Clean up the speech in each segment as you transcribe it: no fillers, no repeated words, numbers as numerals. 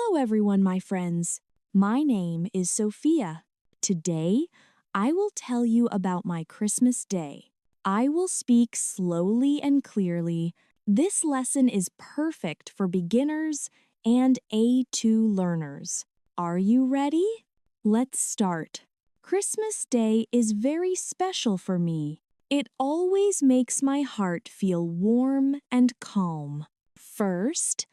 Hello, everyone, my friends. My name is Sophia. Today, I will tell you about my Christmas day. I will speak slowly and clearly. This lesson is perfect for beginners and A2 learners. Are you ready? Let's start. Christmas Day is very special for me. It always makes my heart feel warm and calm. First,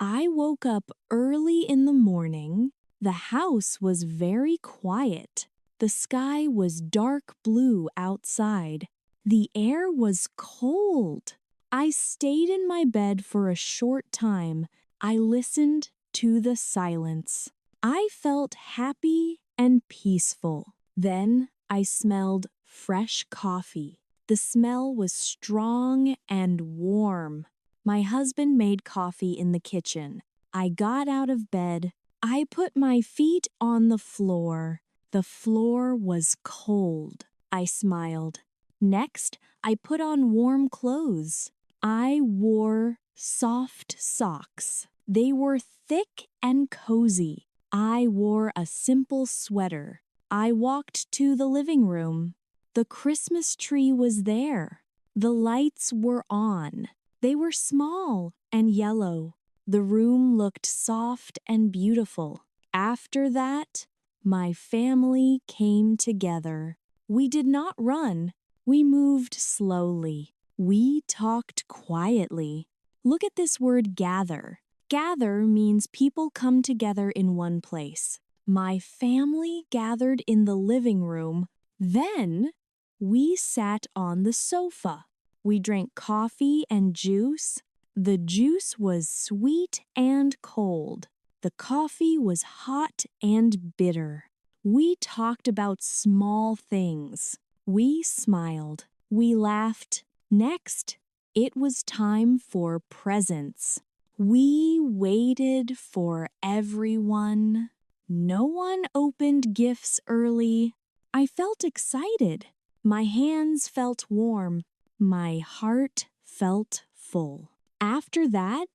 I woke up early in the morning. The house was very quiet. The sky was dark blue outside. The air was cold. I stayed in my bed for a short time. I listened to the silence. I felt happy and peaceful. Then I smelled fresh coffee. The smell was strong and warm. My husband made coffee in the kitchen. I got out of bed. I put my feet on the floor. The floor was cold. I smiled. Next, I put on warm clothes. I wore soft socks. They were thick and cozy. I wore a simple sweater. I walked to the living room. The Christmas tree was there. The lights were on. They were small and yellow. The room looked soft and beautiful. After that, my family came together. We did not run. We moved slowly. We talked quietly. Look at this word gather. Gather means people come together in one place. My family gathered in the living room. Then we sat on the sofa. We drank coffee and juice. The juice was sweet and cold. The coffee was hot and bitter. We talked about small things. We smiled. We laughed. Next, it was time for presents. We waited for everyone. No one opened gifts early. I felt excited. My hands felt warm. My heart felt full. After that,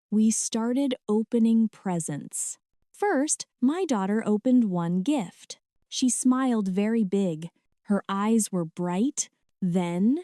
we started opening presents. First, my daughter opened one gift. She smiled very big. Her eyes were bright. Then,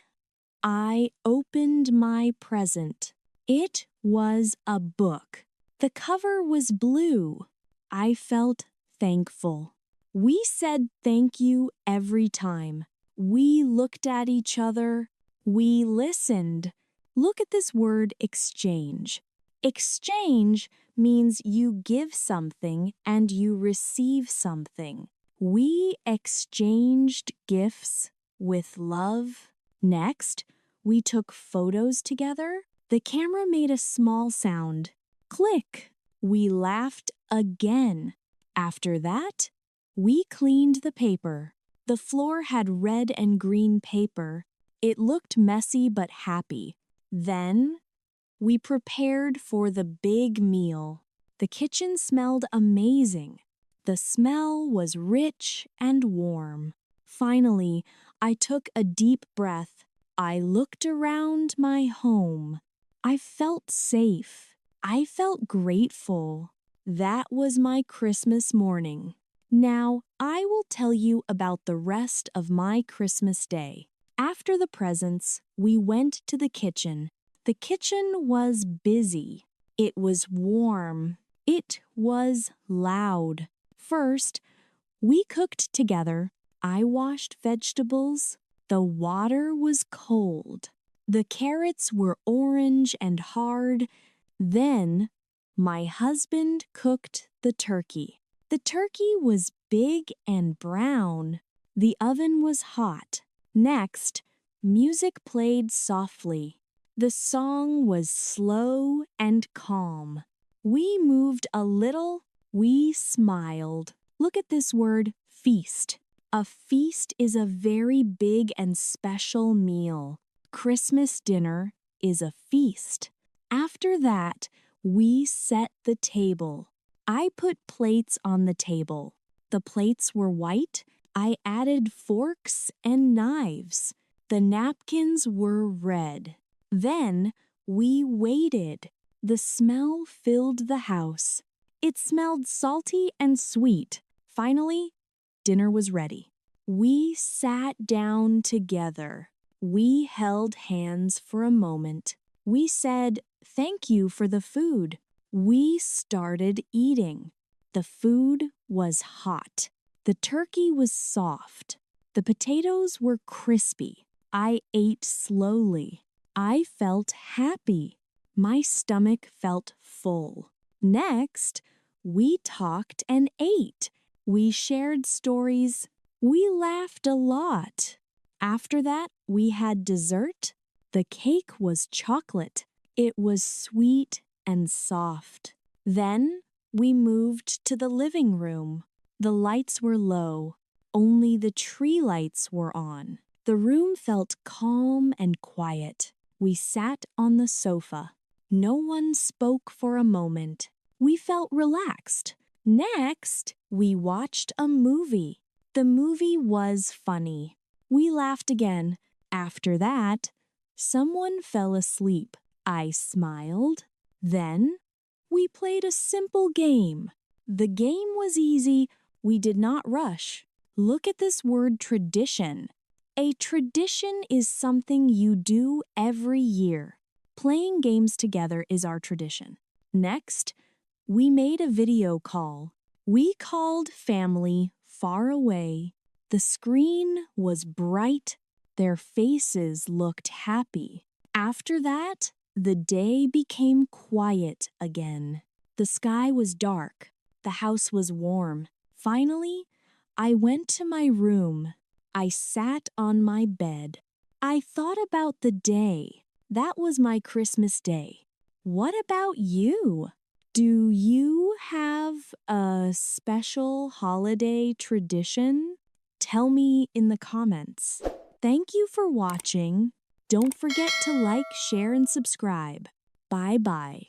I opened my present. It was a book. The cover was blue. I felt thankful. We said thank you every time. We looked at each other. We listened. Look at this word exchange. Exchange means you give something and you receive something. We exchanged gifts with love. Next, we took photos together. The camera made a small sound. Click. We laughed again. After that, we cleaned the paper. The floor had red and green paper. It looked messy but happy. Then, we prepared for the big meal. The kitchen smelled amazing. The smell was rich and warm. Finally, I took a deep breath. I looked around my home. I felt safe. I felt grateful. That was my Christmas morning. Now, I will tell you about the rest of my Christmas day. After the presents, we went to the kitchen. The kitchen was busy. It was warm. It was loud. First, we cooked together. I washed vegetables. The water was cold. The carrots were orange and hard. Then, my husband cooked the turkey. The turkey was big and brown. The oven was hot. Next, music played softly. The song was slow and calm. We moved a little. We smiled. Look at this word, feast. A feast is a very big and special meal. Christmas dinner is a feast. After that, we set the table. I put plates on the table. The plates were white. I added forks and knives. The napkins were red. Then we waited. The smell filled the house. It smelled salty and sweet. Finally, dinner was ready. We sat down together. We held hands for a moment. We said, "Thank you for the food." We started eating. The food was hot. The turkey was soft. The potatoes were crispy. I ate slowly. I felt happy. My stomach felt full. Next, we talked and ate. We shared stories. We laughed a lot. After that, we had dessert. The cake was chocolate. It was sweet and soft. Then we moved to the living room. The lights were low. Only the tree lights were on. The room felt calm and quiet. We sat on the sofa. No one spoke for a moment. We felt relaxed. Next, we watched a movie. The movie was funny. We laughed again. After that, someone fell asleep. I smiled. Then, we played a simple game. The game was easy. We did not rush. Look at this word tradition. A tradition is something you do every year. Playing games together is our tradition. Next, we made a video call. We called family far away. The screen was bright. Their faces looked happy. After that, the day became quiet again. The sky was dark. The house was warm. Finally, I went to my room. I sat on my bed. I thought about the day. That was my Christmas day. What about you? Do you have a special holiday tradition? Tell me in the comments. Thank you for watching. Don't forget to like, share, and subscribe. Bye-bye.